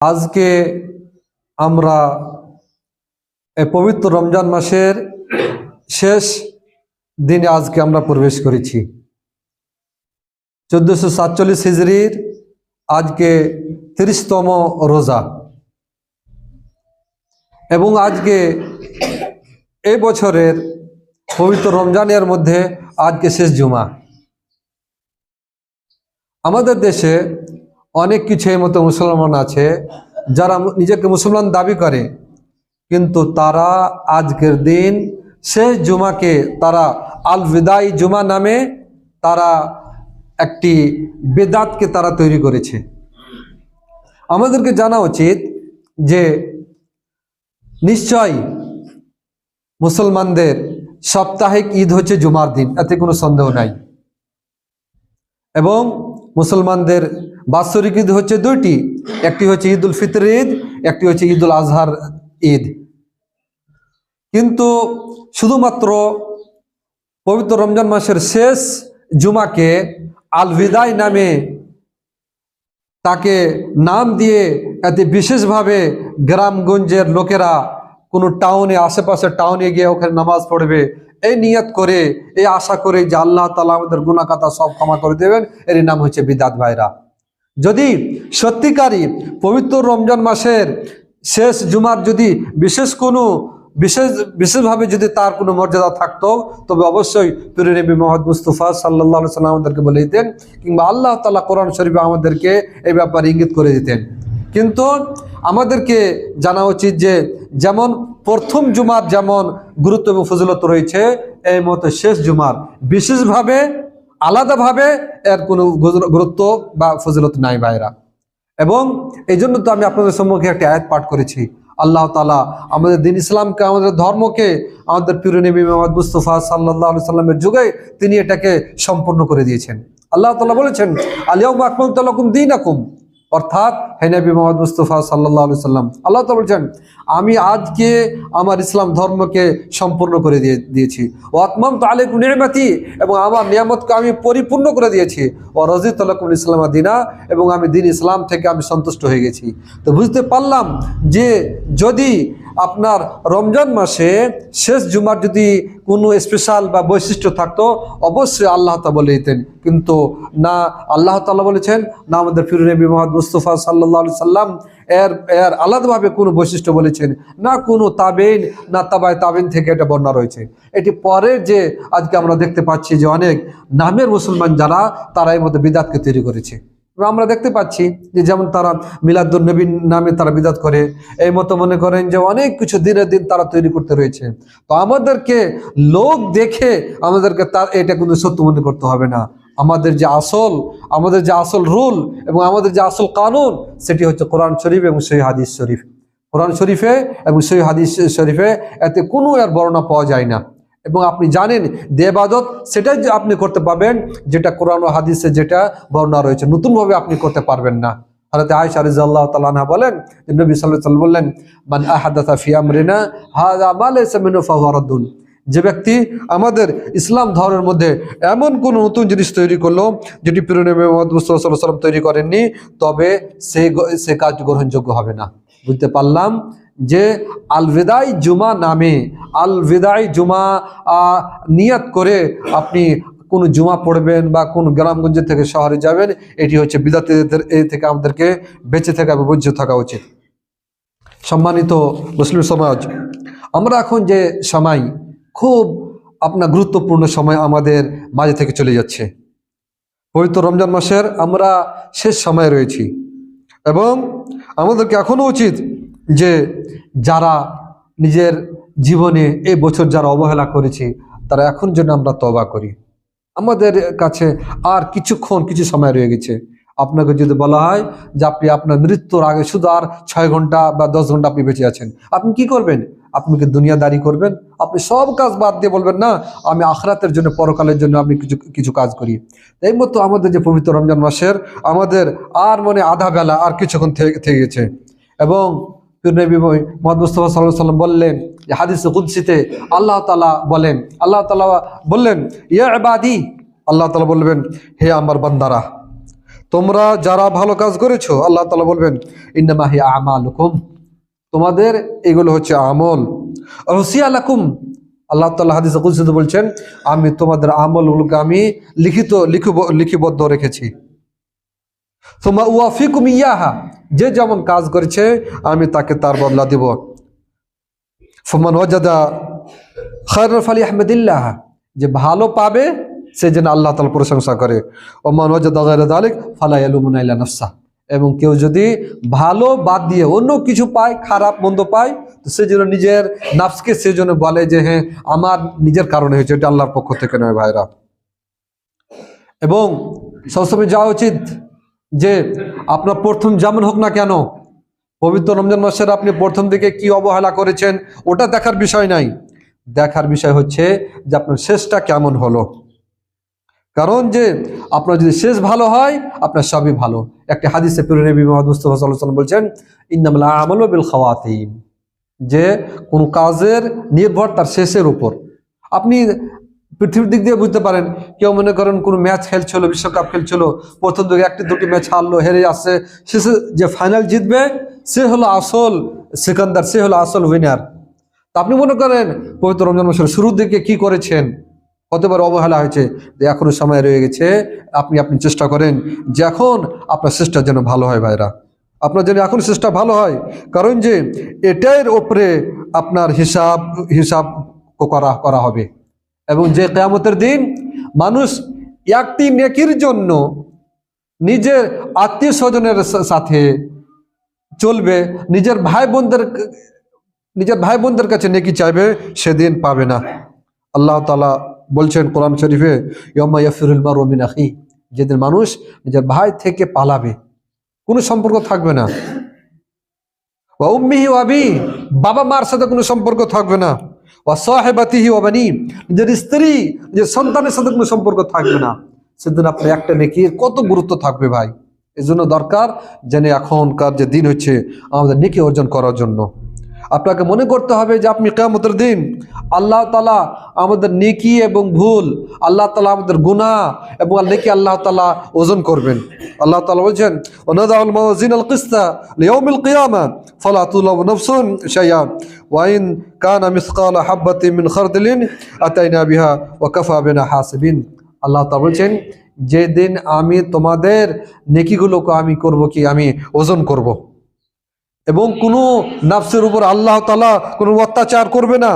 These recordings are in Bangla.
আজকে আমরা এই পবিত্র রমজান মাসের শেষ দিনে আজকে আমরা প্রবেশ করেছি। 1447 হিজরির আজকে 30তম রোজা এবং আজকে এই বছরের পবিত্র রমজানের মধ্যে আজকে শেষ জুমা। আমাদের দেশে অনেক কিছু এই মতো মুসলমান আছে যারা নিজেকে মুসলমান দাবি করে, কিন্তু তারা আজকের দিন শেষ জুমাকে তারা আল বিদাই জুমা নামে তারা একটি বেদাতকে তারা তৈরি করেছে। আমাদেরকে জানা উচিত যে নিশ্চয় মুসলমানদের সাপ্তাহিক ঈদ হচ্ছে জুমার দিন, এতে কোনো সন্দেহ নাই, এবং মুসলমানদের বাৎসরিক ঈদ হচ্ছে দুইটি, একটি হচ্ছে ঈদ উল ফিতর ঈদ, একটি হচ্ছে ঈদ উল আজহার ঈদ। কিন্তু শুধুমাত্র পবিত্র রমজান মাসের শেষ জুমাকে আল বিদাই নামে তাকে নাম দিয়ে এতে বিশেষভাবে গ্রামগঞ্জের লোকেরা কোনো টাউনে, আশেপাশের টাউনে গিয়ে ওখানে নামাজ পড়বে এই নিয়ত করে, এই আশা করে যে আল্লাহ তাআলা আমাদের গুনাহ খাতা সব ক্ষমা করে দেবেন, এর নাম হচ্ছে বিদআত। ভাইরা, যদি সত্যিকারই পবিত্র রমজান মাসের শেষ জুমার যদি বিশেষভাবে যদি তার কোনো মর্যাদা থাকতো, তবে অবশ্যই প্রিয় নবী মুহাম্মদ মুস্তাফা সাল্লাল্লাহু আলাইহি ওয়াসাল্লাম আমাদেরকে বলে দিতেন, কিংবা আল্লাহ তাআলা কোরআন শরীফে আমাদেরকে এই ব্যাপারে ইঙ্গিত করে দিতেন। কিন্তু আমাদেরকে জানা উচিত যে যেমন প্রথম জুমার যেমন গুরুত্ব এবং ফজিলত রয়েছে, এই মতো শেষ জুমার বিশেষভাবে আলাদাভাবে এর কোনো গুরুত্ব বা ফজিলত নাই ভাইরা। এবং এই জন্য তো আমি আপনাদের সম্মুখে একটি আয়াত পাঠ করেছি। আল্লাহ তাআলা আমাদের দিন ইসলামকে, আমাদের ধর্মকে, আমাদের প্রিয় নবী মুহাম্মদ মুস্তাফা সাল্লাল্লাহু আলাইহি সাল্লামের যুগে তিনি এটাকে সম্পূর্ণ করে দিয়েছেন। আল্লাহ তাআলা বলেছেন, আল ইয়াউমা আকমালতু লাকুম দীনাকুম, অর্থাৎ হে নবী মুহাম্মদ মুস্তাফা সাল্লাল্লাহু আলাইহি সাল্লাম, আল্লাহ তাআলা বলেছেন আমি আজকে আমার ইসলাম ধর্মকে সম্পূর্ণ করে দিয়েছি। ওয়া আতমামতু আলাইকুম নি'মাতি, এবং আমার নিয়ামতকে আমি পরিপূর্ণ করে দিয়েছি। ওয়া রাযিতু লাকুম ইসলাম দীনা, এবং আমি দিন ইসলাম থেকে আমি সন্তুষ্ট হয়ে গেছি। তো বুঝতে পারলাম যে যদি আপনার রমজান মাসে শেষ জুমার যদি কোনো স্পেশাল বা বৈশিষ্ট্য থাকতো, অবশ্যই আল্লাহ তাআলা বলে দিতেন, কিন্তু না, আল্লাহ তাআলা বলেছেন না, আমাদের প্রিয় নবী মুহাম্মদ মুস্তাফা সাল্লাল্লাহু আলাইহি সাল্লাম এর আলাদাভাবে কোনো বৈশিষ্ট্য বলেছেন না, কোনো তাবেইন না তাবায়ে তাবেইন থেকে এটা বর্ণনা রয়েছে। এটি পরের যে আজকে আমরা দেখতে পাচ্ছি যে অনেক নামের মুসলমান যারা তারা এই মধ্যে বিদআতকে তৈরি করেছে। আমরা দেখতে পাচ্ছি যে যেমন তারা মিলাদুন নবী নামে তারা বিদআত করে, এই মতো মনে করেন যে অনেক কিছু দিনের দিন তারা তৈরি করতে রয়েছে। তো আমাদেরকে লোক দেখে আমাদেরকে তার এটা কিন্তু সত্য মনে করতে হবে না। আমাদের যে আসল রুল এবং আমাদের যে আসল কানুন, সেটি হচ্ছে কোরআন শরীফ এবং সহিহ হাদিস শরীফ। কোরআন শরীফে এবং সহিহ হাদিস শরীফে এতে কোনো এর বর্ণনা পাওয়া যায় না। এবং আপনি জানেন যে ইবাদত সেটাই যে আপনি করতে পারবেন যেটা কোরআন ও হাদিসে যেটা বর্ণনা রয়েছে, নতুনভাবে আপনি করতে পারবেন না। হযরত আয়েশা রাদিয়াল্লাহু তাআলা আনহা বলেন, নবী সাল্লাল্লাহু আলাইহি ওয়াসাল্লাম বললেন, মান আহাদাসা ফি আমরিনা হাযা মা লাইসা মিনহু ফাহুয়া রাদ্দুন, যে ব্যক্তি আমাদের ইসলাম ধর্মের মধ্যে এমন কোন নতুন জিনিস তৈরি করলো যেটি প্রিয় নবী মুহাম্মদ মুস্তাফা সাল্লাল্লাহু আলাইহি ওয়াসাল্লাম তৈরি করেননি, তবে সে কাজ গ্রহণযোগ্য হবে না। বুঝতে পারলাম যে আল বিদাই জুমা নামে, আল বিদাই জুমা নিয়ত করে আপনি কোন জুমা পড়বেন বা কোন গ্রামগঞ্জ থেকে শহরে যাবেন, এটি হচ্ছে বিদআতদের। এই থেকে আমাদেরকে বেঁচে থাকা, বিবর্জ্য থাকা উচিত। সম্মানিত মুসলিম সমাজ, আমরা এখন যে সময় খুব আপনার গুরুত্বপূর্ণ সময় আমাদের মাঝে থেকে চলে যাচ্ছে। পবিত্র রমজান মাসের আমরা শেষ সময়ে রয়েছি, এবং আমাদেরকে এখনো উচিত যে যারা নিজের জীবনে এই বছর যারা অবহেলা করেছি, তারা এখন যেন আমরা তওবা করি। আমাদের কাছে আর কিছু সময় রয়ে গেছে। আপনাকে যদি বলা হয় যে আপনি আপনার মৃত্যুর আগে শুধু আর 6 ঘন্টা বা 10 ঘন্টা আপনি বেঁচে আছেন, আপনি কি করবেন? আপনি কি দুনিয়াদারি করবেন? আপনি সব কাজ বাদ দিয়ে বলবেন না, আমি আখিরাতের জন্য, পরকালের জন্য আমি কিছু কাজ করি। এই মতো আমাদের যে পবিত্র রমজান মাসের আমাদের আর মনে আধা বেলা আর কিছুক্ষণ থেকে গেছে। এবং নবী মুহাম্মদ মুস্তাফা সাল্লাল্লাহু আলাইহি ওয়াসাল্লাম বললেন যে হাদিসে কুদসিতে আল্লাহ তাআলা বললেন ইয়া ইবাদি, আল্লাহ তাআলা বলবেন হে আমার বান্দারা, তোমরা যারা ভালো কাজ করেছো, আল্লাহ তাআলা বলবেন ইন্নামা হিয়া আমালুকুম, তোমাদের এগুলো হচ্ছে আমল। রসিয়া লাকুম, আল্লাহ তাআলা হাদিসে কুদসিতে বলছেন আমি তোমাদের আমলগুলোকে আমি লিখিবদ্ধ রেখেছি। সুম্মা উওয়াফিকুম ইয়াহা, যে যেমন কাজ করেছে আমি তাকে তার বদলা দেব। ফামান ওয়াজাদা খায়রান ফালিয়াহমাদিল্লাহ, যে ভালো পাবে সে যেন আল্লাহ তাআলার প্রশংসা করে। ওমান ওয়াজাদা গায়রা যালিক ফালা ইয়ালুমুনা ইল্লা নাফসা, এবং কেউ যদি ভালো বাদ দিয়ে অন্য কিছু পায়, খারাপ মন্দ পায়, তো সে যেন নিজের নাফসকে সে যেন বলে যে হ্যাঁ আমার নিজের কারণে হয়েছে, এটা আল্লাহর পক্ষ থেকে নয় ভাইরা। এবং সবসময় যাওয়া উচিত যে আপনার প্রথম যেমন হোক না কেন, পবিত্র রমজান মাসের আপনি প্রথম দিকে কি অবহেলা করেছেন ওটা দেখার বিষয় নাই, দেখার বিষয় হচ্ছে যে আপনার শেষটা কেমন হলো। কারণ যে আপনার যদি শেষ ভালো হয় আপনার সবই ভালো। একটা হাদিসে প্রিয় নবী মুহাম্মদ মুস্তাফা সাল্লাল্লাহু আলাইহি ওয়াসাল্লাম বলছেন ইন্নামাল আমালু বিল খাওয়াতিম, যে কোন কাজের নির্ভর তার শেষের উপর। আপনি পৃথিবীর দিক দিয়ে বুঝতে পারেন, কেউ মনে করেন কোনো ম্যাচ খেলছিল, বিশ্বকাপ খেলছিল, প্রথম দিকে একটি দুটি ম্যাচ হারলো, হেরে আসছে, শেষে যে ফাইনাল জিতবে সে হলো আসল সিকান্দার, সে হলো আসল উইনার। তা আপনি মনে করেন পবিত্র রমজান মাসের শুরুর দিকে কি করেছেন, কতবার অবহেলা হয়েছে, এখনো সময় রয়ে গেছে। আপনি চেষ্টা করেন যে এখন আপনার চেষ্টা যেন ভালো হয় ভাইরা, আপনার যেন এখন চেষ্টা ভালো হয়। কারণ যে এটার ওপরে আপনার হিসাব করা হবে। এবং যে কিয়ামতের দিন মানুষ একটি নেকির জন্য নিজের আত্মীয় স্বজনের সাথে চলবে, নিজের ভাই বোনদের কাছে নেকি চাইবে, সেদিন পাবে না। আল্লাহ তাআলা বলছেন কোরআন শরীফে ইয়াউমা ইয়াফিরুল মারউ মিন আখি, যেদিন মানুষ নিজের ভাই থেকে পালাবে, কোনো সম্পর্ক থাকবে না। ওয়া উম্মিহি ওয়া আবি, বাবা মার সাথে কোনো সম্পর্ক থাকবে না। ওয়া সাহিবাতিহি ওয়া বানি, নিজের স্ত্রী নিজের সন্তানের সাথে কোনো সম্পর্ক থাকবে না। সেদিন আপনার একটা নেকির কত গুরুত্ব থাকবে ভাই। এজন্য দরকার যেন এখনকার যে দিন হচ্ছে আমাদের নেকি অর্জন করার জন্য। আপনাকে মনে করতে হবে যে আপনি কিয়ামতের দিন আল্লাহ তাআলা আমাদের নেকি এবং ভুল, আল্লাহ তাআলা আমাদের গুনাহ এবং নেকি আল্লাহ তাআলা ওজন করবেন। আল্লাহ তাআলা বলছেন ওয়ানাদাউল মাওয়াজিনাল কিসতা লিয়াউমিল কিয়ামা ফালা তুযলামু নাফসুন শাইআ ওয়া ইন কানা মিসকালা হাববাতিন মিন খারদালিন আতাইনা বিহা ওয়া কাফা বিনা হাসিবিন। আল্লাহ তাআলা বলছেন যেদিন আমি তোমাদের নেকিগুলোকে আমি করব কি, আমি ওজন করব, এবং কোনো নাফসের উপর আল্লাহ তাআলা কোনো অত্যাচার করবে না।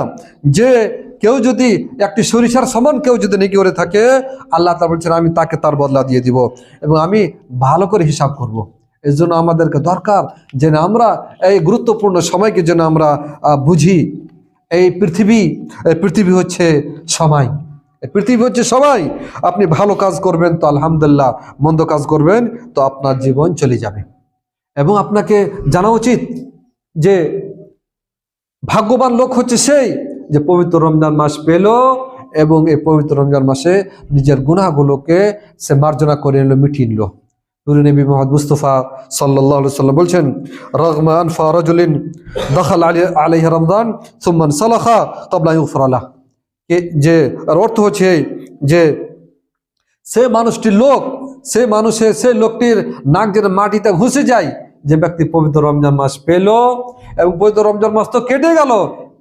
যে কেউ যদি একটি সরিষার সমান কেউ যদি নেকি করে থাকে, আল্লাহ তাআলা বলছেন আমি তাকে তার বদলা দিয়ে দিব এবং আমি ভালো করে হিসাব করব। এর জন্য আমাদেরকে দরকার যেন আমরা এই গুরুত্বপূর্ণ সময়কে যেন আমরা বুঝি। এই পৃথিবী হচ্ছে সময়, পৃথিবী হচ্ছে সময়। আপনি ভালো কাজ করবেন তো আলহামদুলিল্লাহ, মন্দ কাজ করবেন তো আপনার জীবন চলে যাবে। এবং আপনাকে জানা উচিত যে ভাগ্যবান লোক হচ্ছে সেই যে পবিত্র রমজান মাস পেল এবং এই পবিত্র রমজান মাসে নিজের গুনাহগুলোকে সে মার্জনা করে নিল, মিটিয়ে নিল। নবী মুহাম্মদ মুস্তাফা সাল্লাল্লাহু আলাইহি ওয়াসাল্লাম বলছেন রাগমা আনফা রাজুলিন দাখাল আলাইহি রমজান সুম্মা সালাখা ক্বাবলা ইগফার লাহ, যে অর্থ হচ্ছে যে সে লোকটির নাক যেন মাটিতে ঘুষে যায়, যে ব্যক্তি পবিত্র রমজান মাস পেল এবং পবিত্র রমজান মাস তো কেটে গেল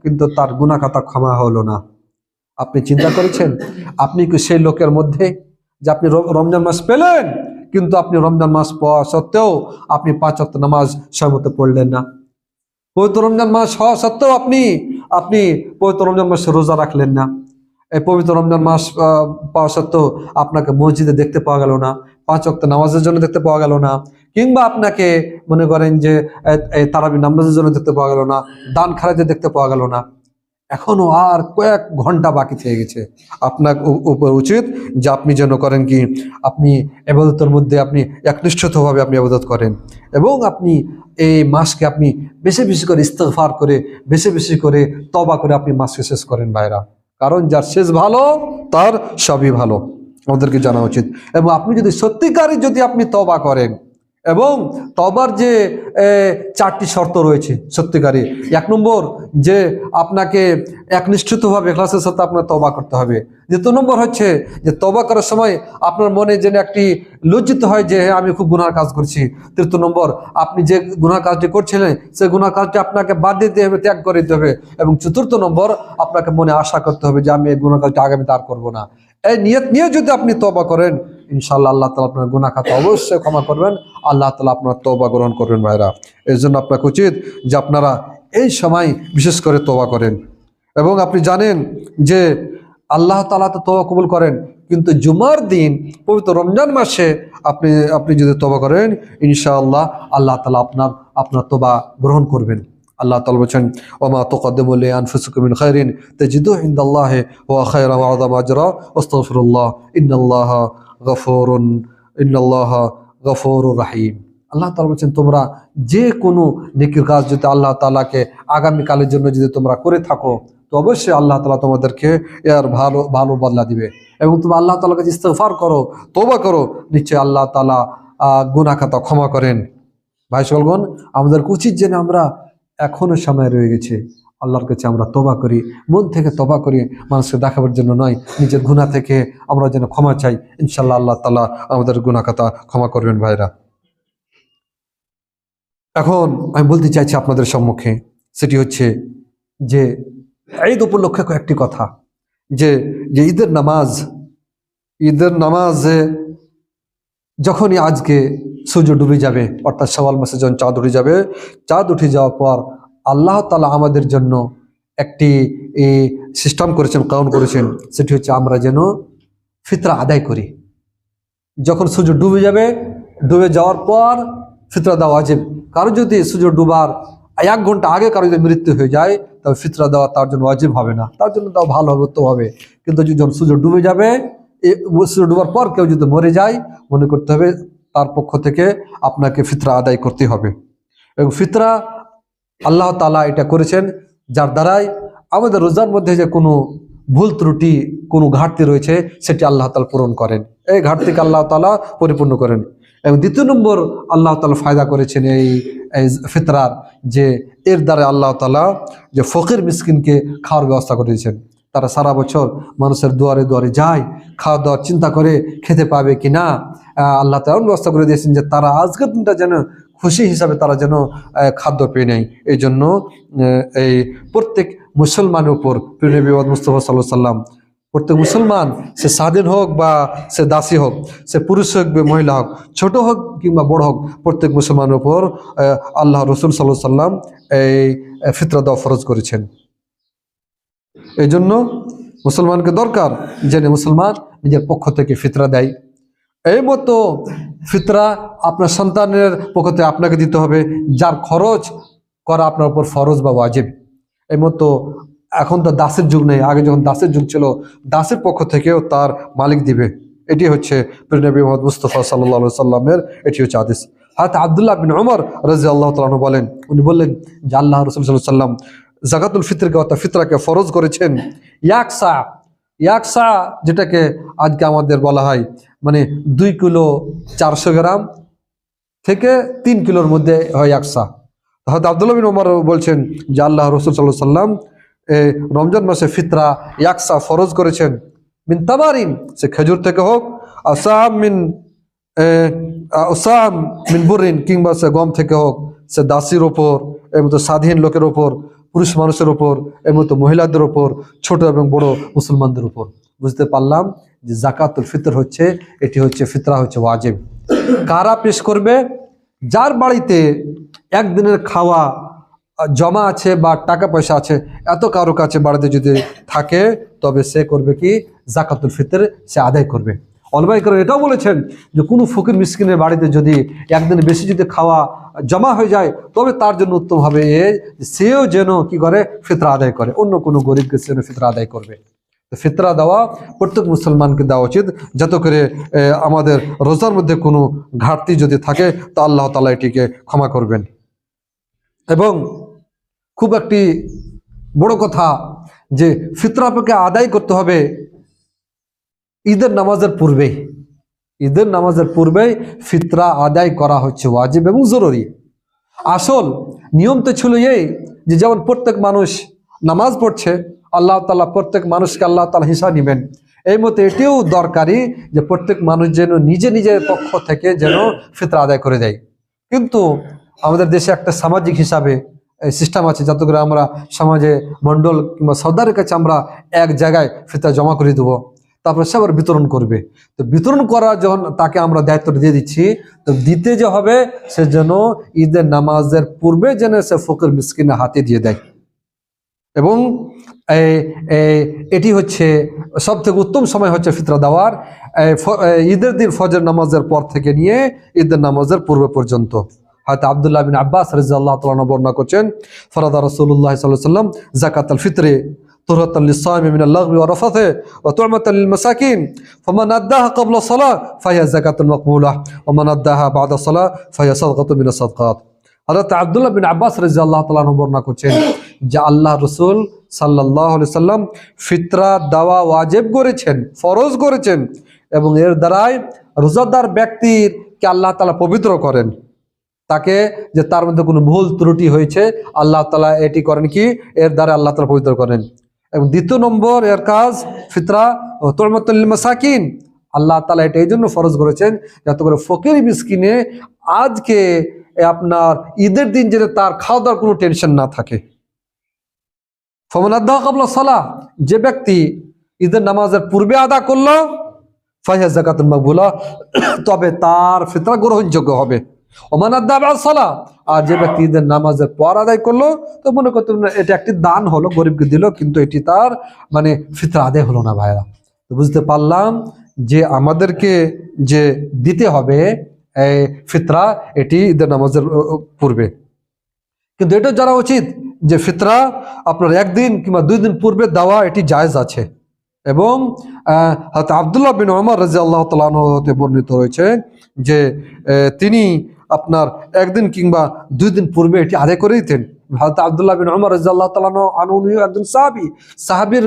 কিন্তু তার গুনাহ খাতা ক্ষমা হলো না। আপনি চিন্তা করেছেন আপনি কি সেই লোকের মধ্যে যে আপনি রমজান মাস পেলেন কিন্তু আপনি রমজান মাস পাওয়া সত্ত্বেও আপনি 5 ওয়াক্ত নামাজ সময়মতো পড়লেন না, পবিত্র রমজান মাস হওয়া সত্ত্বেও আপনি পবিত্র রমজান মাসে রোজা রাখলেন না, এই পবিত্র রমজান মাস পাওয়া সত্ত্বেও আপনাকে মসজিদে দেখতে পাওয়া গেল না, 5 ওয়াক্ত নামাজের জন্য দেখতে পাওয়া গেল না, কিংবা আপনাকে মনে করেন যে তারাবি নামাজের জন্য দেখতে পাওয়া গেল না, দান খারাজে দেখতে পাওয়া গেল না, এখনো আর কয়েক ঘন্টা বাকি থেকে গেছে। আপনার উপর উচিত যে আপনি যেন করেন কি, আপনি ইবাদতের মধ্যে আপনি একনিষ্ঠভাবে আপনি ইবাদত করেন এবং আপনি এই মাসকে আপনি বেশি বেশি করে ইস্তেগফার করে, বেশি বেশি করে তওবা করে আপনি মাসকে শেষ করেন ভাইরা। কারণ যার শেষ ভালো তার সবই ভালো, আমাদেরকে জানা উচিত। এবং আপনি যদি সত্যিকারই যদি আপনি তওবা করেন এবং তওবার যে চারটি শর্ত রয়েছে সত্যিকারী। 1 নম্বর যে আপনাকে একনিষ্ঠিতভাবে ইখলাসের সাথে আপনার তওবা করতে হবে। 2 নম্বর হচ্ছে যে তওবা করার সময় আপনার মনে যেন একটি লজ্জিত হয় যে আমি খুব গুনার কাজ করছি। 3 নম্বর আপনি যে গুনার কাজটি করছিলেন সেই গুনার কাজটি আপনাকে বাদ দিতে হবে, ত্যাগ করে দিতে হবে। এবং 4 নম্বর আপনাকে মনে আশা করতে হবে যে আমি এই গুনার কাজটি আগামীতে আর করবো না। এই নিয়ত নিয়ে যদি আপনি তওবা করেন ইনশাআল্লাহ আল্লাহ তাআলা আপনার গুনাহ খাতা অবশ্যই ক্ষমা করবেন, আল্লাহ তাআলা আপনার তওবা গ্রহণ করবেন। ভাইরা, এর জন্য আপনাকে উচিত যে আপনারা এই সময় বিশেষ করে তওবা করেন। এবং আপনি জানেন যে আল্লাহ তাআলা তো তওবা কবুল করেন, কিন্তু জুমার দিন পবিত্র রমজান মাসে আপনি যদি তওবা করেন ইনশাআল্লাহ আল্লাহ তাআলা আপনার তওবা গ্রহণ করবেন। আল্লাহ তাআলা বলেন ওমা তুকদ্দিমু লিআনফুসিকুম মিন খাইরিন তাজিদুহু ইনদাল্লাহি ওয়া খায়রান ওয়া আযম আজরা আস্তাগফিরুল্লাহ ইন্নাল্লাহা গফুরুর রাহিম। আল্লাহ তাআলা বলেন তোমরা যে কোনো নেকির কাজ যদি আল্লাহ তাআলাকে আগামীকালের জন্য যদি তোমরা করে থাকো তো অবশ্যই আল্লাহ তাআলা তোমাদেরকে এর ভালো বদলা দিবে। এবং তোমরা আল্লাহ তাআলার কাছে ইস্তিগফার করো, তওবা করো, নিশ্চয়ই আল্লাহ তাআলা গুনাহ খাতা ক্ষমা করেন। ভাই সকলগণ, আমাদের উচিত যেন আমরা এখনো সময় রয়ে গেছে আল্লাহর কাছে আমরা তওবা করি, মন থেকে তওবা করি, মানুষকে দেখাবার জন্য নয়, নিজের গুনাহ থেকে আমরা যেন ক্ষমা চাই। ইনশাআল্লাহ আল্লাহ তাআলা আমাদের গুনাহ খাতা ক্ষমা করবেন। ভাইরা, এখন আমি বলতে চাইছি আপনাদের সম্মুখে, সেটি হচ্ছে যে ঈদ উপলক্ষে কয়েকটি কথা। যে ঈদের নামাজ যখনই আজকে সূর্য ডুবে যাবে, অর্থাৎ শাওয়াল মাসে যখন চাঁদ উঠে যাবে, চাঁদ উঠে যাওয়ার পর আল্লাহ তাআলা আমাদের জন্য একটি সিস্টেম করেছেন, কাউন্ট করেছেন, সেটি হচ্ছে আমরা যেন ফিতরা আদায় করি। যখন সূর্য ডুবে যাবে, ডুবে যাওয়ার পর ফিতরা দেওয়া ওয়াজিব। কারো যদি সূর্য ডুবার 1 ঘন্টা আগে কারো যদি মৃত্যু হয়ে যায় তবে ফিতরা দেওয়া তার জন্য ওয়াজিব হবে না, তার জন্য তাও ভালো হবে, উত্তম হবে। কিন্তু যখন সূর্য ডুবে যাবে, সূর্য ডুবার পর কেউ যদি মরে যায়, মনে করতে হবে তার পক্ষ থেকে আপনাকে ফিতরা আদায় করতে হবে। এবং ফিতরা আল্লাহ তাআলা এটা করেছেন যার দ্বারাই আমাদের রোজার মধ্যে যে কোনো ভুল ত্রুটি, কোনো ঘাটতি রয়েছে সেটি আল্লাহ তাআলা পূরণ করেন, এই ঘাটতিকে আল্লাহ তাআলা পরিপূর্ণ করেন। এবং 2 নম্বর আল্লাহ তাআলা ফায়দা করেছেন এই ফিতরার, যে এর দ্বারা আল্লাহ তাআলা যে ফকির মিসকিনকে খাওয়ার ব্যবস্থা করে দিয়েছেন। তারা সারা বছর মানুষের দুয়ারে দুয়ারে যায়, খাওয়া দাওয়ার চিন্তা করে খেতে পাবে কি না, আল্লাহ তাআলা ব্যবস্থা করে দিয়েছেন যে তারা আজকের দিনটা যেন খুশি হিসাবে তারা যেন খাদ্য পেয়ে নেয়। এই জন্য এই প্রত্যেক মুসলমানের উপর প্রিয় নবী মুস্তাফা সাল্লাল্লাহু আলাইহি ওয়াসাল্লাম, প্রত্যেক মুসলমান, সে স্বাধীন হোক বা সে দাসী হোক, সে পুরুষ হোক বা মহিলা হোক, ছোট হোক কিংবা বড় হোক, প্রত্যেক মুসলমানের উপর আল্লাহ রসুল সাল্লাল্লাহু আলাইহি ওয়াসাল্লাম এই ফিতরা দেওয়া ফরজ করেছেন। এই জন্য মুসলমানকে দরকার যেন মুসলমান নিজের পক্ষ থেকে ফিতরা দেয়। এই মতো ফিতরা আপনার সন্তানের পক্ষ থেকে আপনাকে দিতে হবে, যার খরচ করা আপনার উপর ফরজ বা ওয়াজিব। এই মতো এখন তো দাসের যুগ নেই, আগে যখন দাসের যুগ ছিল দাসের পক্ষ থেকেও তার মালিক দিবে। এটি হচ্ছে প্রিয় নবী মুহাম্মদ মুস্তাফা সাল্লাল্লাহু আলাইহি সাল্লামের এটি হচ্ছে আদেশ। হযরত আব্দুল্লাহ বিন উমর রাদিয়াল্লাহু তাআলা বলেন, উনি বললেন যে আল্লাহ রাসূল সাল্লাল্লাহু আলাইহি সাল্লাম যাকাতুল ফিতরকে অর্থাৎ ফিতরাকে ফরজ করেছেন ইয়াকসা, যেটাকে আজকে আমাদের বলা হয় মানে 2 কিলো 400 গ্রাম থেকে 3 কিলোর মধ্যে হয় ইয়াকসা। হযরত আব্দুল্লাহ বিন উমর বলছেন যে আল্লাহ রাসূল সাল্লাল্লাহু আলাইহি সাল্লাম রমজান মাসে ফিতরা ইয়াকসা ফরজ করেছেন। মিন তামারিন, সে খেজুর থেকে হোক, আসাম মিন বুরিন, কিংবা সে গম থেকে হোক, সে দাসীর ওপর, এর মতো স্বাধীন লোকের ওপর, পুরুষ মানুষের ওপর, এর মতো মহিলাদের ওপর, ছোট এবং বড় মুসলমানদের উপর। বুঝতে পারলাম যে যাকাতুল ফিতর হচ্ছে, এটি হচ্ছে ফিতরা হচ্ছে ওয়াজিব। কারা পেশ করবে? যার বাড়িতে একদিনের খাওয়া জমা আছে বা টাকা পয়সা আছে, এত কারো কাছে বাড়িতে যদি থাকে তবে সে করবে কি যাকাতুল ফিতর সে আদায় করবে। ওলামায়ে কেরাম এটাও বলেছেন যে কোনো ফকির মিসকিনের বাড়িতে যদি একদিনে বেশি যদি খাওয়া জমা হয়ে যায় তবে তার জন্য উত্তম হবে সেও যেন কি করে ফিতরা আদায় করে, অন্য কোনো গরিবকে সে ফিতরা আদায় করবে। ফিতরা দেওয়া প্রত্যেক মুসলমানকে দেওয়া উচিত, যাতে করে আমাদের রোজার মধ্যে কোনো ঘাটতি যদি থাকে তা আল্লাহ তাআলা এটিকে ক্ষমা করবেন। এবং খুব একটি বড় কথা যে ফিতরাকে আদায় করতে হবে ঈদের নামাজের পূর্বে। ঈদের নামাজের পূর্বেই ফিতরা আদায় করা হচ্ছে ওয়াজিব এবং জরুরি। আসল নিয়ম তো ছিল এই যে যেমন প্রত্যেক মানুষ নামাজ পড়ছে, আল্লাহ তাআলা প্রত্যেক মানুষকে আল্লাহ তাআলা হিসাব নেবেন, এই মতো এটিও দরকারি যে প্রত্যেক মানুষ যেন নিজে নিজের পক্ষ থেকে যেন ফিতরা আদায় করে দেয়। কিন্তু আমাদের দেশে একটা সামাজিক হিসাবে সিস্টেম আছে, যাতে করে আমরা সমাজে মণ্ডল কিংবা সর্দারের কাছে আমরা এক জায়গায় ফিতরা জমা করে দেবো, তারপরে সে আবার বিতরণ করবে। তো বিতরণ করা যখন তাকে আমরা দায়িত্বটা দিয়ে দিচ্ছি, তো দিতে যে হবে সে যেন ঈদের নামাজের পূর্বে যেন সে ফকির মিসকিনের হাতে দিয়ে দেয়। এবং এটি হচ্ছে সব থেকে উত্তম সময় হচ্ছে ফিতরা দেওয়ার ঈদের দিন ফজর নামাজের পর থেকে নিয়ে ঈদের নামাজের পূর্ব পর্যন্ত। হয়তো আব্দুল্লাহ বিন আব্বাস রাদিয়াল্লাহু তাআলা বর্ণনা করছেন, ফরাদা রাসূলুল্লাহ সাল্লাল্লাহু আলাইহি ওয়াসাল্লাম যাকাতুল ফিতরি তুরহাতান লিস-সাইমি মিনাল লাগবি ওয়া রাফাথি ওয়া তু'মাতান লিল মাসাকিন ফামান আদ্দাহা ক্বাবলা সালাহ ফাহিয়া যাকাতুন মাকবুলাহ ওয়া মান আদ্দাহা বা'দা সালাহ ফাহিয়া সাদকাতুন মিনাস সাদকাত। হযরত আব্দুল্লাহ বিন আব্বাস রাদিয়াল্লাহু তাআলা বর্ণনা করছেন যে আল্লাহ রাসূল সাল্লাল্লাহু আলাইহি সাল্লাম ফিতরা দেওয়া ওয়াজিব করেছেন, ফরজ করেছেন, এবং এর দ্বারাই রোজাদার ব্যক্তিকে আল্লাহ তাআলা পবিত্র করেন। তাকে যে তার মধ্যে কোনো ভুল ত্রুটি হয়েছে আল্লাহ তাআলা এটি করেন কি, এর দ্বারা আল্লাহ তাআলা পবিত্র করেন। এবং দ্বিতীয় নম্বর এর কাজ ফিতরা ও তু'মাতুল লিল মাসাকিন, আল্লাহ তাআলা এটা এই জন্য ফরজ করেছেন যাতে করে ফকির মিসকিনে আজকে আপনার ঈদের দিন যেন তার খাওয়া দাওয়ার কোনো টেনশন না থাকে। ফামান আদ্দাহা ক্বাবলা সালাহ, যে ব্যক্তি ঈদের নামাজের পূর্বে আদা করলো ফাহিয়া যাকাতুন মাকবুলা, তবে তার ফিতরা গ্রহণযোগ্য হবে। ওমান আদ্দাহা বা'দা সালাহ, আর যে ব্যক্তি ঈদের নামাজের পর আদায় করলো তো মনে করতে এটা একটি দান হলো, গরিবকে দিল, কিন্তু এটি তার মানে ফিতরা আদায় হলো না। ভাইরা, তো বুঝতে পারলাম যে আমাদেরকে যে দিতে হবে ফিতরা এটি ঈদের নামাজের পূর্বে। কিন্তু এটা জানা উচিত যে ফিতরা আপনার একদিন কিংবা 2 দিন পূর্বে দেওয়া এটি জায়েজ আছে। এবং হযরত আব্দুল্লাহ বিন ওমর রাদিয়াল্লাহু তাআলা আনহু হতে বর্ণিত রয়েছে যে তিনি আপনার একদিন কিংবা 2 দিন পূর্বে এটি আদায় করে দিতেন। হযরত আব্দুল্লাহ বিন ওমর রাদিয়াল্লাহু তাআলা আনহু একজন সাহাবীর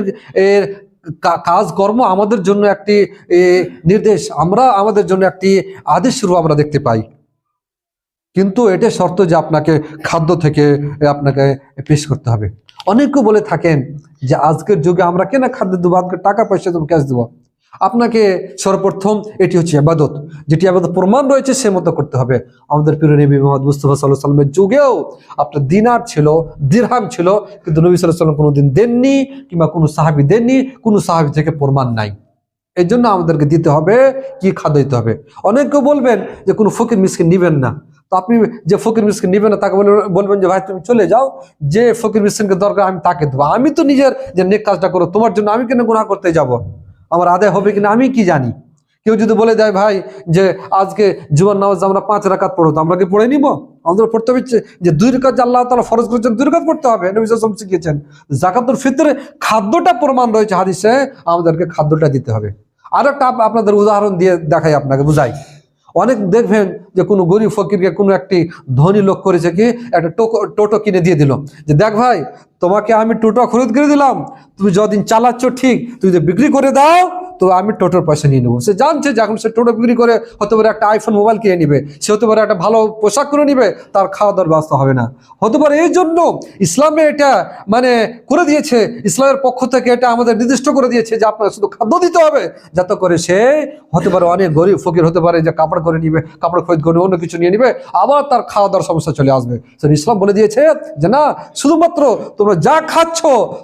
কাজকর্ম আমাদের জন্য একটি নির্দেশ, আমরা আমাদের জন্য একটি আদেশ রূপ আমরা দেখতে পাই। কিন্তু এটা শর্ত যে আপনাকে খাদ্য থেকে আপনাকে পেশ করতে হবে। অনেকে বলে থাকেন যে আজকের যুগে আমরা কেন খাদ্য দেবো, আজকে টাকা পয়সা দেবো, ক্যাশ দেবো। আপনাকে সর্বপ্রথম এটি হচ্ছে ইবাদত, যেটি ইবাদত প্রমাণ রয়েছে সে মতো করতে হবে। আমাদের প্রিয় নবী মুহাম্মদ মুস্তাফা সাল্লাল্লাহু আলাইহি ওয়াসাল্লামের যুগেও আপনার দিনার ছিল, দিরহাম ছিল, কিন্তু নবী সাল্লাল্লাহু আলাইহি ওয়াসাল্লাম কোনোদিন দেননি কিংবা কোনো সাহাবী দেননি, কোনো সাহাবী থেকে প্রমাণ নাই। এই জন্য আমাদেরকে দিতে হবে কি, খাদ্য দিতে হবে। অনেকে বলবেন যে কোনো ফকির মিসকিন নিবেন না, তো আপনি যে ফকির মিসকিন নিবেন না তাকে বলবেন যে ভাই তুমি চলে যাও, যে ফকির মিসকিনকে দরকার আমি তাকে দেবো, আমি তো নিজের যে নেক কাজটা করো তোমার জন্য আমি কেন গুনাহ করতে যাব, আমার আদায় হবে কিনা আমি কি জানি। কেউ যদি বলে দেয় ভাই যে আজকে জুমার নামাজ আমরা 5 রাকাত পড়ো, তো আমরা কি পড়ে নিব? আমাদের পড়তে হবে যে 2 রাকাত আল্লাহ তাআলা ফরজ করেছেন, 2 রাকাত পড়তে হবে, নবী সাল্লাল্লাহু আলাইহি ওয়াসাল্লাম শিখিয়েছেন। যাকাতুল ফিতরে খাদ্যটা প্রমাণ রয়েছে হাদিসে, আমাদেরকে খাদ্যটা দিতে হবে। আর একটা আপনাদের উদাহরণ দিয়ে দেখাই, আপনাকে বুঝাই। অনেক দেখবেন যে কোনো গরিব ফকিরকে কোনো একটি ধনী লোক করেছে কি, একটা টোটো কিনে দিয়ে দিল, যে দেখ ভাই তোমাকে আমি টোটো খরিদ করে দিলাম, তুমি যতদিন চালাচ্ছ ঠিক, তুমি যদি বিক্রি করে দাও তো আমি টোটোর পয়সা নিয়ে নেবো। সে জানছে যে এখন সে টোটো বিক্রি করে হতে পারে একটা আইফোন মোবাইল কিনে নিবে, সে হতে পারে একটা ভালো পোশাক করে নিবে, তার খাওয়া দাওয়ার ব্যবস্থা হবে না। হতে পারে এই জন্য ইসলামে এটা মানে করে দিয়েছে, ইসলামের পক্ষ থেকে এটা আমাদের নির্দিষ্ট করে দিয়েছে যে আপনার শুধু খাদ্য দিতে হবে, যাতে করে সে হতে পারে অনেক গরিব ফকির হতে পারে যে কাপড় করে নিবে, কাপড় খরিদ করে অন্য কিছু নিয়ে নিবে, আবার তার খাওয়া দাওয়ার সমস্যা চলে আসবে। ইসলাম বলে দিয়েছে যে না, শুধুমাত্র তোমরা যা খাচ্ছ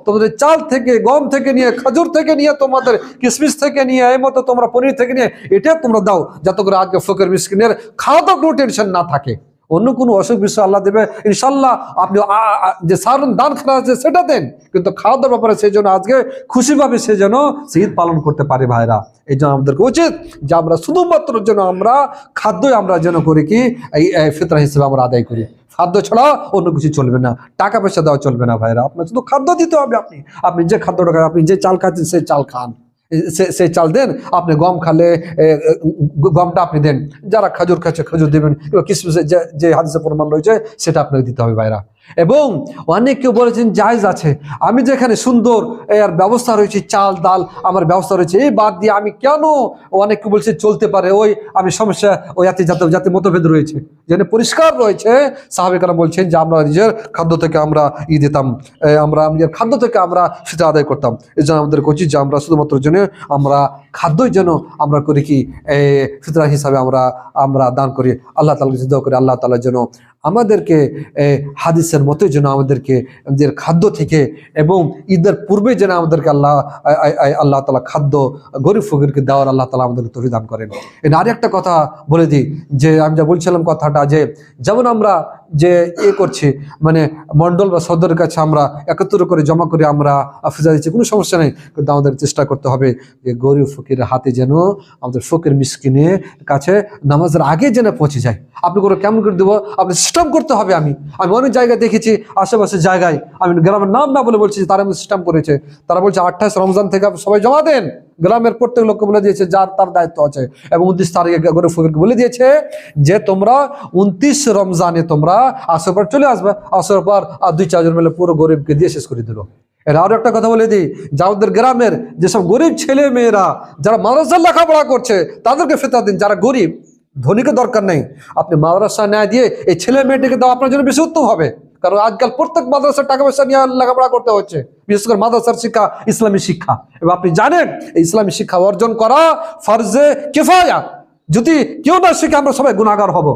তোমাদের চাল থেকে, গম থেকে নিয়ে, খেজুর থেকে নিয়ে, তোমাদের কিশমিশ থেকে নিয়ে, এই মতো তোমরা পনির থেকে নিয়ে এটা তোমরা দাও, যাতে করে আজকে ফকির মিসকিনের খাওয়া দাওয়ার কোনো টেনশন না থাকে। অন্য কোনো অসুখ বিসুখ আল্লাহ দেবে ইনশাল্লাহ, আপনি যে সাধারণ দান খাওয়া আছে সেটা দেন, কিন্তু খাওয়া দাওয়ার ব্যাপারে সেই জন্য আজকে খুশিভাবে সে যেন ঈদ পালন করতে পারে। ভাইরা, এই জন্য আমাদেরকে উচিত যে আমরা শুধুমাত্র যেন আমরা খাদ্যই আমরা যেন করি কি এই ফিতরা হিসেবে আমরা আদায় করি। খাদ্য ছাড়া অন্য কিছু চলবে না, টাকা পয়সা দেওয়া চলবে না। ভাইরা, আপনার শুধু খাদ্য দিতে হবে। আপনি যে খাদ্যটা খান, আপনি যে চাল খাচ্ছেন সেই চাল খান, সেই চাল দেন। আপনি গম খালে গমটা আপনি দেন, যারা খেজুর খাচ্ছে খেজুর দেবেন, কিশমিশ যে হাদিসে প্রমাণ রয়েছে সেটা আপনাকে দিতে হবে। ভাইরা, এবং অনেক কেউ বলেছেন জায়েজ আছে, আমি যেখানে সুন্দর এর ব্যবস্থা রয়েছে, চাল ডাল আমার ব্যবস্থা রয়েছে, এই বাদ দিয়ে আমি কেন, অনেক কেউ বলছে চলতে পারে, ওই আমি সমস্যা, ওই যাতে মতভেদ রয়েছে, যেন পরিষ্কার রয়েছে। সাহাবেকরা বলছেন যে আমরা নিজের খাদ্য থেকে আমরা দিতাম, আমরা নিজের খাদ্য থেকে আমরা সেটা আদায় করতাম। এই জন্য আমাদের উচিত যে আমরা শুধুমাত্র জন্য আমরা খাদ্যই যেন আমরা করি কি ফিতরা হিসাবে আমরা দান করি, আল্লাহ তাআলার কাছে দোয়া করি আল্লাহ তাআলা যেন আমাদেরকে হাদিসের মতোই যেন আমাদেরকে আমাদের খাদ্য থেকে এবং ঈদের পূর্বে যেন আমাদেরকে আল্লাহ তাআলা খাদ্য গরিব ফকিরকে দেওয়ার আল্লাহ তাআলা আমাদেরকে তৌফিক দান করেন। আর একটা কথা বলে দিই, যে আমি যা বলছিলাম কথাটা, যে যেমন আমরা যে করছি, মানে মন্ডল বা সদরের কাছে আমরা একত্র করে জমা করে আমরা ফিজা দিচ্ছি, কোনো সমস্যা নেই, কিন্তু আমাদের চেষ্টা করতে হবে যে গরিব ফকিরের হাতে যেন আমাদের ফকির মিসকিনের কাছে নামাজের আগে যেন পৌঁছে যায়। আপনি করে কেমন করে দেবো, আপনি সিস্টেম করতে হবে। আমি অনেক জায়গায় দেখেছি, আশেপাশের জায়গায়, আমি গ্রামের নাম না বলে বলছি, তারা সিস্টেম করেছে, তারা বলছে 28 রমজান থেকে সবাই জমা দেন। গ্রামের প্রত্যেক লোককে বলে দিয়েছে যার তার দায়িত্ব আছে, এবং 29 তারিখে গরিব ফকিরকে বলে দিয়েছে যে তোমরা 29 রমজানে তোমরা আসর পর চলে আসবে, আসর পর আর 2-4 জন মিলে পুরো গরিবকে দিয়ে শেষ করে দিল। এর আরো একটা কথা বলে দিই, যাদের গ্রামের যেসব গরিব ছেলে মেয়েরা যারা মাদ্রাসার লেখাপড়া করছে তাদেরকে ফিতরা দিন। যারা গরিব, ধনীকে দরকার নেই, আপনি মাদ্রাসা ন্যায় দিয়ে এই ছেলে মেয়েটিকে দাও, আপনার জন্য বেশি উত্তম হবে। কারণ আজকাল প্রত্যেক মাদ্রাসার টাকা পয়সা নিয়ে লেখাপড়া করতে হচ্ছে, বিশেষ করে মাদ্রাসার শিক্ষা ইসলামী শিক্ষা। এবং আপনি জানেন এই ইসলামী শিক্ষা অর্জন করা ফরজে কিফায়া, যদি কেউ না শিখে আমরা সবাই গুনাহগার হব।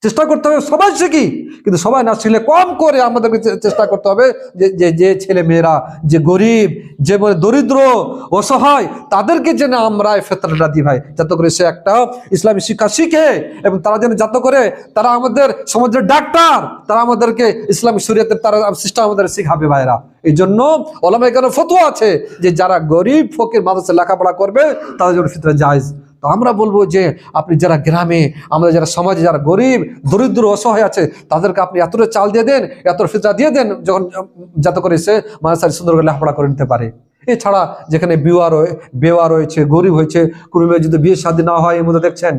চেষ্টা করতে হবে সবাই শিখি, কিন্তু সবাই না শিখলে কম করে আমাদেরকে চেষ্টা করতে হবে যে ছেলে মেয়েরা যে গরিব, যে দরিদ্র অসহায়, তাদেরকে যেন আমরা ফিতরাটা দিই ভাই, যাতে করে সে একটা ইসলামী শিক্ষা শিখে, এবং তারা যেন যাতে করে তারা আমাদের সমাজের ডাক্তার, তারা আমাদেরকে ইসলামী শরীয়তের তারা সিস্টেম আমাদের শিখাবে ভাইরা। এই জন্য ওলামায়ে কেরামের ফতোয়া আছে যে যারা গরিব ফকির মাদ্রাসায় লেখাপড়া করবে তাদের জন্য ফিতরা জায়েজ। তো আমরা বলবো যে আপনি যারা গ্রামে, আমরা যারা সমাজে যারা গরিব দরিদ্র অসহায় আছে, তাদেরকে আপনি এতটা চাল দিয়ে দেন, এত ফিতরা দিয়ে দেন, যখন যাতে করে সে মাদ্রাসায় সুন্দর করে লেখাপড়া করে নিতে পারে। এছাড়া যেখানে বেওয়া রয়েছে, গরিব হয়েছে, কোনো মেয়ে যদি বিয়ে শাদী না হয়, এর মধ্যে দেখছেন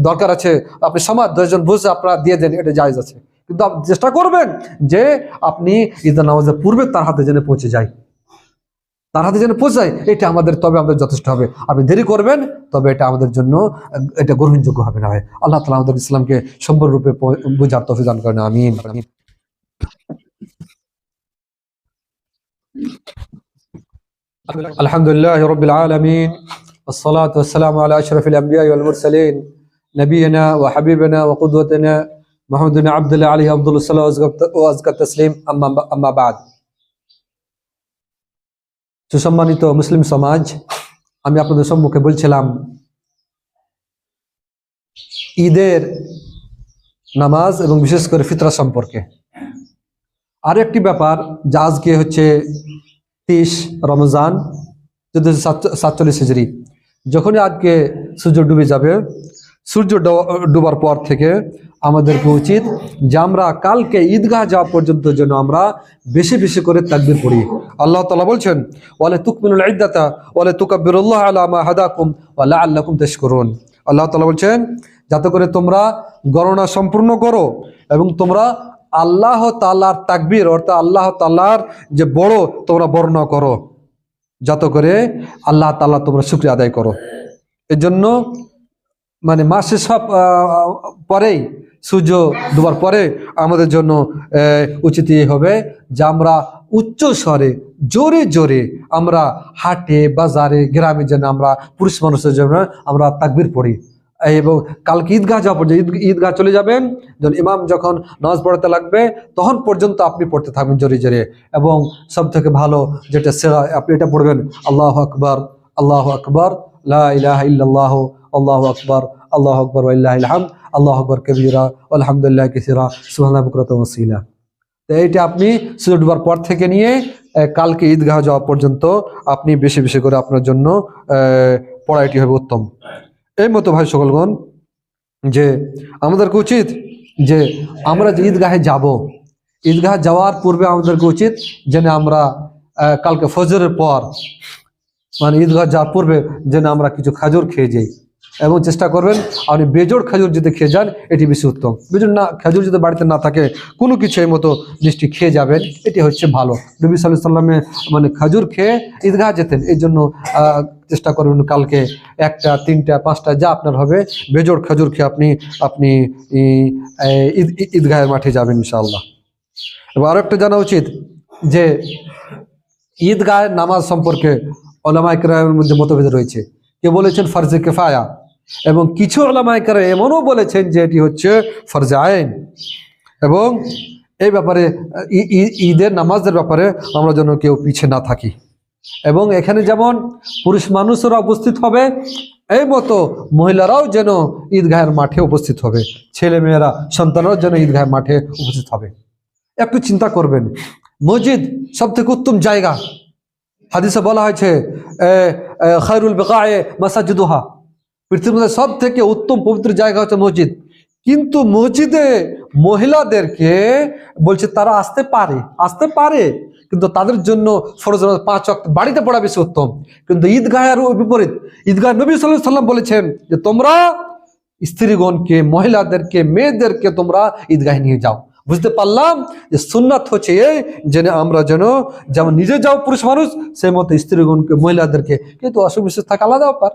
দরকার আছে, আপনি সমাজ 10 জন বুঝে আপনারা দিয়ে দেন, এটা জায়েজ আছে। কিন্তু আপনি চেষ্টা করবেন যে আপনি ঈদের নামাজের পূর্বে তার হাতে যেন পৌঁছে যায়, তার হাতে যেন পৌঁছায়, এটা আমাদের, তবে আমাদের যথেষ্ট হবে। আপনি দেরি করবেন তবে এটা আমাদের জন্য এটা গ্রহণযোগ্য হবে না ভাই। আল্লাহ তাআলা আমাদের ইসলামকে সম্পূর্ণরূপে বুঝার তৌফিক দান করেন, আমিন। আলহামদুলিল্লাহ রাব্বিল আলামিন, والصلاة والسلام على أشرف الأنبياء والمرسلين نبينا وحبيبنا وقدوتنا محمد بن عبد الله عليه أفضل الصلاة وأزكى التسليم أما بعد। সুসম্মানিত মুসলিম সমাজ, আমি আপনাদের সম্মুখে বলছিলাম ঈদের নামাজ এবং বিশেষ করে ফিতরা সম্পর্কে। আর একটি ব্যাপার, যে আজকে হচ্ছে 30 রমজান 1447 হিজরি, যখনই আজকে সূর্য ডুবে যাবে, সূর্য ডুবার পর থেকে আমাদেরকে উচিত যে আমরা কালকে ঈদগাহ যাওয়া পর্যন্ত যেন আমরা বেশি বেশি করে তাকবীর পড়ি। আল্লাহ তাআলা বলছেন, ওয়ালা তুকমিলুল ইদ্দাতা ওয়ালা তুকাব্বিরুল্লাহ আলা মা হাদাকুম ওয়া লাআল্লাকুম তাশকুরুন। আল্লাহ তাআলা বলছেন যাতে করে তোমরা গণনা সম্পূর্ণ করো এবং তোমরা আল্লাহ তাআলার তাকবীর অর্থাৎ আল্লাহ তাআলার যে বড় তোমরা বর্ণনা করো, যাতে করে আল্লাহ তাআলা তোমরা শুকরিয়া আদায় করো। এর জন্য মানে মাসে সব পরেই, সূর্য ডোবার পরে আমাদের জন্য উচিত হবে যে আমরা উচ্চ স্বরে জোরে জোরে আমরা হাটে বাজারে গ্রামে যেন আমরা পুরুষ মানুষের জন্য আমরা তাকবীর পড়ি। এবং কালকে ঈদগাহ যাওয়া পর্যন্ত, ঈদগাহ চলে যাবেন, যখন ইমাম যখন নামাজ পড়াতে লাগবে তখন পর্যন্ত আপনি পড়তে থাকবেন জোরে জোরে। এবং সব থেকে ভালো যেটা সেরা, আপনি এটা পড়বেন, আল্লাহু আকবার আল্লাহু আকবার লা ইলাহা ইল্লাল্লাহু আল্লাহু আকবার আল্লাহু আকবার ওয়া লিল্লাহিল হামদ আল্লাহু আকবার কবীরা আলহামদুলিল্লাহি কাসীরা সুবহানাল্লাহি বুকরাতাও ওয়া আসীলা। তো এইটা আপনি সূর্য ডোবার পর থেকে নিয়ে কালকে ঈদগাহ যাওয়া পর্যন্ত আপনি বেশি বেশি করে আপনার জন্য পড়াইটি হবে উত্তম। এই মতো ভাই সকলগণ, যে আমাদেরকে উচিত যে আমরা যে ঈদগাহে যাব, ঈদগাহ যাওয়ার পূর্বে আমাদেরকে উচিত যেন আমরা কালকে ফজরের পর, মানে ঈদগাহ যাওয়ার পূর্বে যেন আমরা কিছু খাজুর খেয়ে যাই। এবং চেষ্টা করবেন আপনি বেজোড় খেজুর যদি খেয়ে যান এটি বেশি উত্তম। বেজোড় না খেজুর যদি বাড়িতে না থাকে কোনো কিছু এই মতো মিষ্টি খেয়ে যাবেন, এটি হচ্ছে ভালো। নবী সাল্লাল্লাহু আলাইহি ওয়াসাল্লামে মানে খেজুর খেয়ে ঈদগাহ যেতেন, এই জন্য চেষ্টা করবেন কালকে 1টা 3টা 5টা যা আপনার হবে বেজোড় খেজুর খেয়ে আপনি ঈদগাহের মাঠে যাবেন ইনশাআল্লাহ। এবং আরো একটা জানা উচিত যে ঈদগাহের নামাজ সম্পর্কে উলামায়ে কেরামের মধ্যে মতভেদ রয়েছে। কেউ বলেছেন ফরজে কিফায়া এবং কিছু উলামায়ে কেরাম এমনও বলেছেন যে এটি হচ্ছে ফরজে আইন। এবং এই ব্যাপারে ঈদের নামাজের ব্যাপারে আমরা যেন কেউ পিছিয়ে না থাকি। এবং এখানে যেমন পুরুষ মানুষরা উপস্থিত হবে, এই মতো মহিলারাও যেন ঈদগাহের মাঠে উপস্থিত হবে, ছেলে মেয়েরা সন্তানরাও যেন ঈদগাহের মাঠে উপস্থিত হবে। একটু চিন্তা করবেন, মসজিদ সব থেকে উত্তম জায়গা। হাদিসে বলা হয়েছে খায়রুল বিকায়ে মাসাজিদুহা, পৃথিবীর মধ্যে সব থেকে উত্তম পবিত্র জায়গা হচ্ছে মসজিদ। কিন্তু মসজিদে মহিলাদেরকে বলছে তারা আসতে পারে কিন্তু তাদের জন্য ফরজ নামাজ 5 ওয়াক্ত বাড়িতে পড়া বেশি উত্তম। কিন্তু ঈদগাহের বিপরীত, ঈদগাহ নবী সাল্লাল্লাহু আলাইহি ওয়াসাল্লাম বলেছেন যে তোমরা স্ত্রীগণকে, মহিলাদেরকে, মেয়েদেরকে তোমরা ঈদগাহে নিয়ে যাও। বুঝতে পারলাম যে সুন্নাত হচ্ছে এই যেন আমরা যেমন নিজে যাও পুরুষ মানুষ, সেই মতো স্ত্রীগণকে, মহিলাদেরকে, কিন্তু অসুখ বিসুখ থাকে আলাদা ব্যাপার,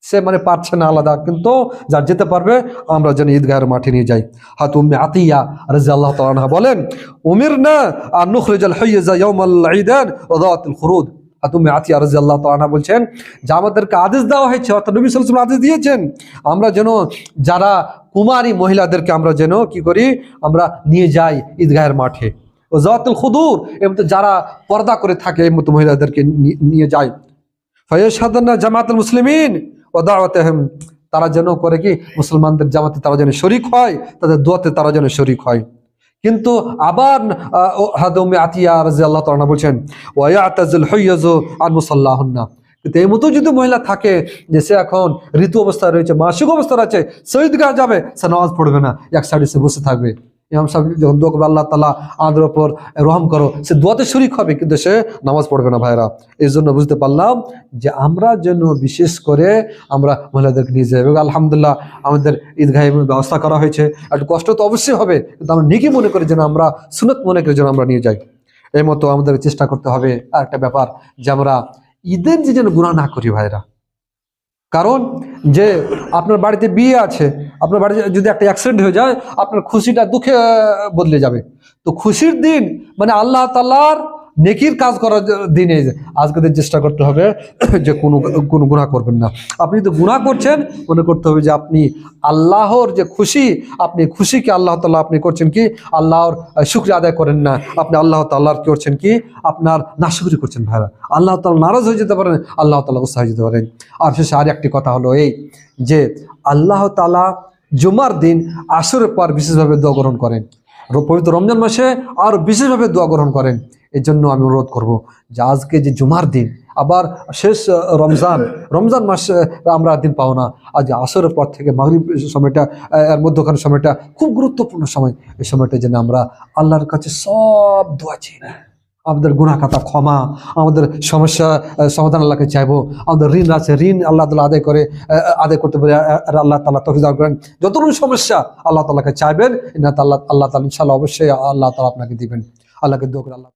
সে মানে পারছে না আলাদা, কিন্তু যার যেতে পারবে আমরা যেন ঈদগাহের মাঠে নিয়ে যাই। হাত উম্মে আতিয়া রাদিয়াল্লাহু তাআলা আনহা বলেন উমিরনা আন নুখরিজাল হাইয়্যা ইয়াওমাল ঈদান ওয়া যাওয়াতুল খুরুদ। হাত উম্মে আতিয়া রাদিয়াল্লাহু তাআলা আনহা বলছেন যে আমাদেরকে আদেশ দেওয়া হয়েছে, অর্থাৎ নবী সাল্লাল্লাহু আলাইহি ওয়াসাল্লাম আদেশ দিয়েছেন আমরা যেন যারা কুমারী মহিলাদেরকে আমরা যেন কি করি, আমরা নিয়ে যাই ঈদগাহের মাঠে। ও যাওয়াতুল খুদুর, এর মধ্যে যারা পর্দা করে থাকে এই মতো মহিলাদেরকে নিয়ে যায়। ফায়াশহাদুনা জামাতুল মুসলিমিন ও দাওয়াতাহুম, তারা যেন করে কি মুসলমানদের জামাতে তারা যেন শরীক হয়, তাদের দোয়াতে তারা যেন শরীক হয়। কিন্তু আবার উম্মে আতিয়া রাদিয়াল্লাহু তাআলা বলছেন ওয়া ইয়াতাজিল হুইয়াজু আন মুসাল্লাহুন্না, কিন্তু এই মতো যদি মহিলা থাকে যে সে এখন ঋতু অবস্থায় রয়েছে, মাসিক অবস্থায় আছে, সে ঈদগাহ যাবে, সে নামাজ পড়বে না, এক সাইডে সে বসে থাকবে। ইমাম সাহেব যখন দোয়া করবে আল্লাহ তাআলা আমাদের উপর রহম করো, সে দোয়াতে শরীক হবে কিন্তু সে নামাজ পড়বে না। ভাইরা, এই জন্য বুঝতে পারলাম যে আমরা যেন বিশেষ করে আমরা মহিলাদেরকে নিয়ে যাই। এবং আলহামদুলিল্লাহ আমাদের ঈদগাহে ব্যবস্থা করা হয়েছে। একটু কষ্ট তো অবশ্যই হবে, কিন্তু আমরা নেকি মনে করে যেন, আমরা সুন্নত মনে করে যেন আমরা নিয়ে যাই। এই মতো আমাদের চেষ্টা করতে হবে। আর একটা ব্যাপার যে আমরা ঈদের যে যেন গুনাহ না করি ভাইরা। কারণ যে আপনার বাড়িতে বিয়ে আছে, আপনার বাড়িতে যদি একটা অ্যাক্সিডেন্ট হয়ে যায়, আপনার খুশিটা দুঃখে বদলে যাবে। তো খুশির দিন মানে আল্লাহ তাআলার নেকির কাজ করার দিনে আজকে চেষ্টা করতে হবে যে কোনো গুনাহ করবেন না। আপনি যদি গুনাহ করছেন, মনে করতে হবে যে আপনি আল্লাহর যে খুশি, আপনি খুশিকে আল্লাহ তাআলা আপনি করছেন কি আল্লাহর শুকরিয়া আদায় করেন না, আপনি আল্লাহ তাআলার কি করছেন কি আপনার নাশুকরি করছেন। ভাইরা, আল্লাহ তাআলা নারাজ হয়ে যেতে পারেন, আল্লাহ তাআলা গুসা হয়ে যেতে পারেন। আর শেষে আর একটি কথা হলো এই যে আল্লাহ তাআলা জুমার দিন আসরের পর বিশেষভাবে দোয়া গ্রহণ করেন, পবিত্র রমজান মাসে আর বিশেষভাবে দোয়া গ্রহণ করেন। এই জন্য আমি অনুরোধ করব যে আজকে যে জুমার দিন, আবার শেষ রমজান মাসে আমরা দিন পাও না, আজ আসরের পর থেকে মাগরিব সময়টা, এর মধ্যখানে সময়টা খুব গুরুত্বপূর্ণ সময়। এই সময়টা যেন আমরা আল্লাহর কাছে সব দোয়া চাই, আমাদের গুনাহ খাতা ক্ষমা, আমাদের সমস্যা সমাধান আল্লাহকে চাইবো, আমাদের ঋণ আছে ঋণ আল্লাহ তাআলা আদায় করতে পারে, আল্লাহ তাআলা তৌফিক দান করেন। যতটুকু সমস্যা আল্লাহ তাআলাকে চাইবেন, আল্লাহ তাআলা ইনশাআল্লাহ অবশ্যই আল্লাহ তাআলা আপনাকে দিবেন। আল্লাহকে দোয়া করে আল্লাহ